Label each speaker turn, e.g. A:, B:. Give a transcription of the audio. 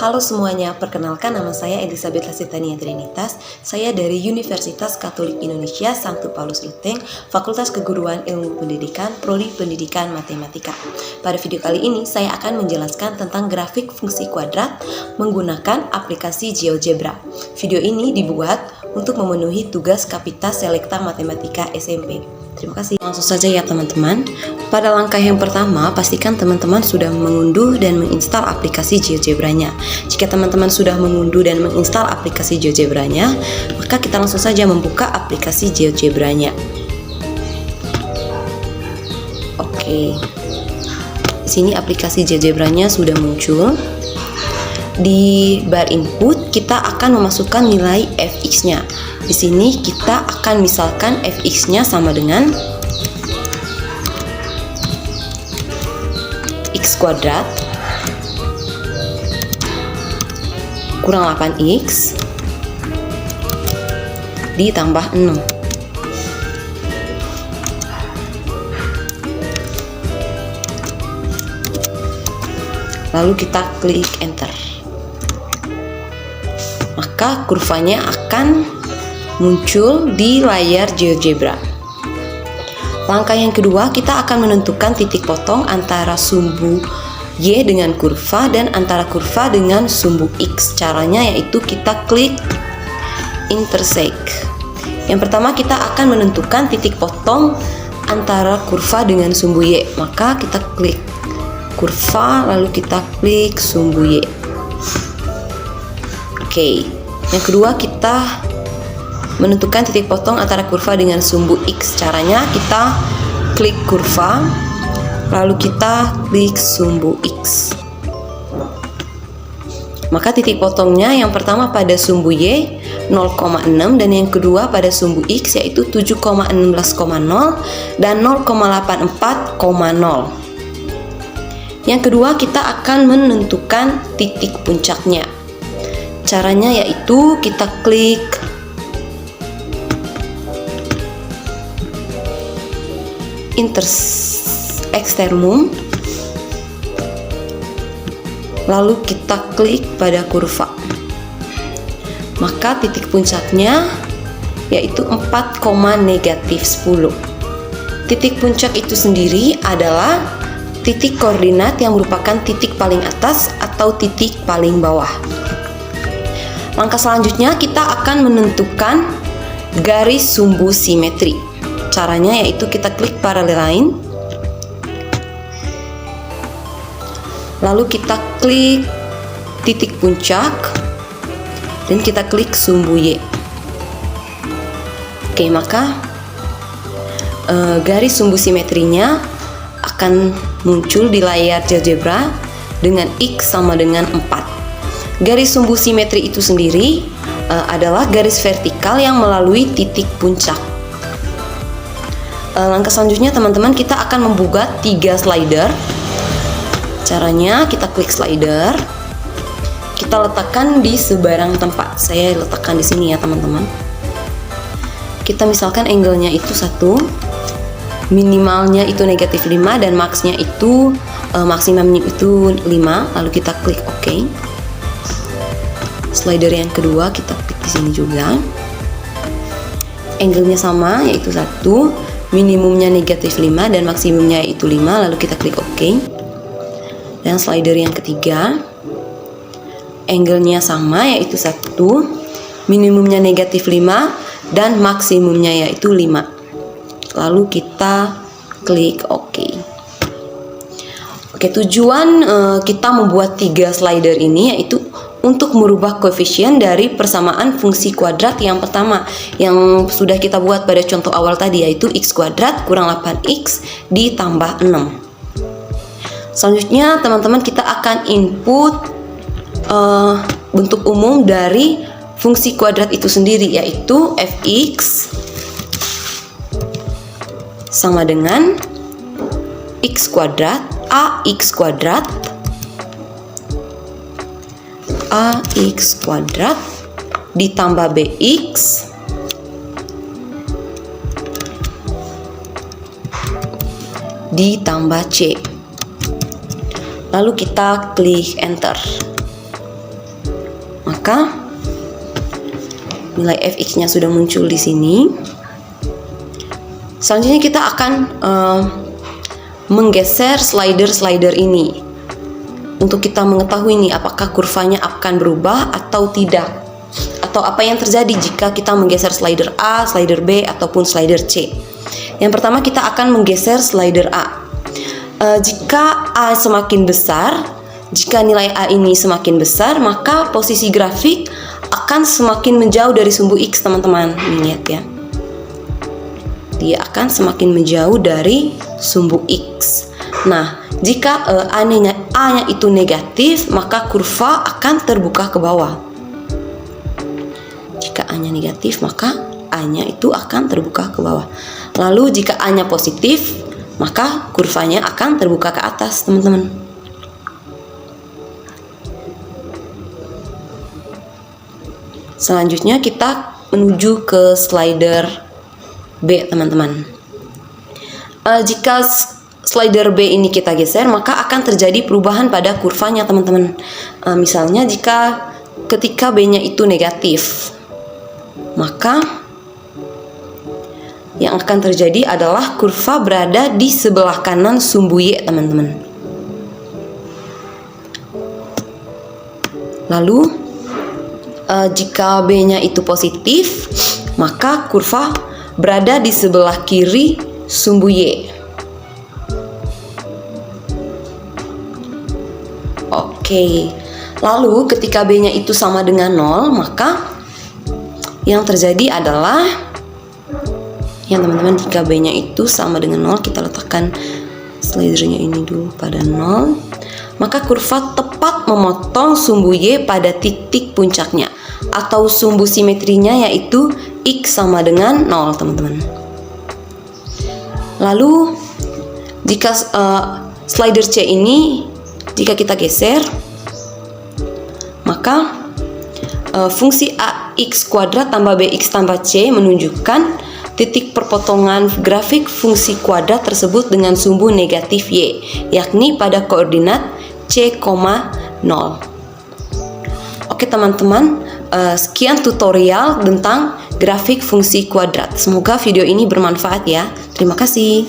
A: Halo semuanya, perkenalkan nama saya Elizabeth Lasitania Trinitas. Saya dari Universitas Katolik Indonesia Santo Paulus Ruteng, Fakultas Keguruan Ilmu Pendidikan, Prodi Pendidikan Matematika. Pada video kali ini, saya akan menjelaskan tentang grafik fungsi kuadrat menggunakan aplikasi GeoGebra. Video ini dibuat untuk memenuhi tugas Kapita Selekta Matematika SMP. Terima kasih. Langsung saja ya teman-teman. Pada langkah yang pertama, pastikan teman-teman sudah mengunduh dan menginstal aplikasi GeoGebra-nya. Jika teman-teman sudah mengunduh dan menginstal aplikasi GeoGebra-nya, maka kita langsung saja membuka aplikasi GeoGebra-nya. Oke. Di sini aplikasi GeoGebra-nya sudah muncul. Di bar input kita akan memasukkan nilai fx-nya. Di sini kita akan misalkan fx-nya sama dengan x kuadrat kurang 8x ditambah 6. Lalu kita klik enter. Maka kurvanya akan muncul di layar GeoGebra. Langkah yang kedua, kita akan menentukan titik potong antara sumbu Y dengan kurva dan antara kurva dengan sumbu X. Caranya yaitu kita klik intersect. Yang pertama kita akan menentukan titik potong antara kurva dengan sumbu Y. Maka kita klik kurva lalu kita klik sumbu Y. Oke. Yang kedua kita menentukan titik potong antara kurva dengan sumbu X. Caranya kita klik kurva lalu kita klik sumbu X. Maka titik potongnya yang pertama pada sumbu Y 0,6 dan yang kedua pada sumbu X yaitu 7,16,0 dan 0,84,0. Yang kedua kita akan menentukan titik puncaknya. Caranya yaitu kita klik eksternum lalu kita klik pada kurva. Maka titik puncaknya yaitu 4,-10. Titik puncak itu sendiri adalah titik koordinat yang merupakan titik paling atas atau titik paling bawah. Langkah selanjutnya kita akan menentukan garis sumbu simetri. Caranya yaitu kita klik parallel line. Lalu kita klik titik puncak dan kita klik sumbu Y. Oke, maka garis sumbu simetrinya akan muncul di layar GeoGebra dengan X sama dengan 4. Garis sumbu simetri itu sendiri adalah garis vertikal yang melalui titik puncak. Langkah selanjutnya teman-teman kita akan membuat 3 slider. Caranya kita klik slider, kita letakkan di sebarang tempat. Saya letakkan di sini ya teman-teman. Kita misalkan angle-nya itu 1, minimalnya itu -5 dan max-nya itu maksimumnya itu 5. Lalu kita klik OK. Slider yang kedua kita klik di sini juga. Angle-nya sama yaitu 1, minimumnya -5 dan maksimumnya yaitu 5. Lalu kita klik OK. Dan slider yang ketiga, angle-nya sama yaitu 1, minimumnya -5 dan maksimumnya yaitu 5. Lalu kita klik OK. Oke, tujuan kita membuat 3 slider ini yaitu untuk merubah koefisien dari persamaan fungsi kuadrat yang pertama yang sudah kita buat pada contoh awal tadi, yaitu x kuadrat kurang 8x ditambah 6. Selanjutnya teman-teman kita akan input bentuk umum dari fungsi kuadrat itu sendiri, yaitu fx sama dengan x kuadrat ax kuadrat ditambah bx ditambah c. Lalu kita klik enter. maka nilai fx-nya sudah muncul di sini. Selanjutnya kita akan menggeser slider ini untuk kita mengetahui nih apakah kurvanya akan berubah atau tidak, atau apa yang terjadi jika kita menggeser slider A, slider B, ataupun slider C. Yang pertama kita akan menggeser slider A. Jika A semakin besar, jika nilai A ini semakin besar, maka posisi grafik akan semakin menjauh dari sumbu X, teman-teman. Lihat ya, dia akan semakin menjauh dari sumbu X. Nah, jika A-nya itu negatif, maka kurva akan terbuka ke bawah. Jika A-nya negatif, maka A-nya itu akan terbuka ke bawah. Lalu jika A-nya positif, maka kurvanya akan terbuka ke atas, teman-teman. Selanjutnya kita menuju ke slider B, teman-teman. Jika slider B ini kita geser, maka akan terjadi perubahan pada kurvanya, teman-teman. Misalnya ketika B-nya itu negatif, maka yang akan terjadi adalah kurva berada di sebelah kanan sumbu Y, teman-teman. Lalu jika B-nya itu positif, maka kurva berada di sebelah kiri sumbu Y. Oke. Lalu ketika B-nya itu sama dengan 0, maka yang terjadi adalah teman-teman, jika B-nya itu sama dengan 0, kita letakkan slidernya ini dulu pada 0, maka kurva tepat memotong sumbu Y pada titik puncaknya, atau sumbu simetrinya yaitu X sama dengan 0, teman-teman. Lalu jika slider C ini jika kita geser, maka fungsi AX kuadrat tambah BX tambah C menunjukkan titik perpotongan grafik fungsi kuadrat tersebut dengan sumbu negatif Y, yakni pada koordinat C, 0. Oke teman-teman, sekian tutorial tentang grafik fungsi kuadrat. Semoga video ini bermanfaat ya. Terima kasih.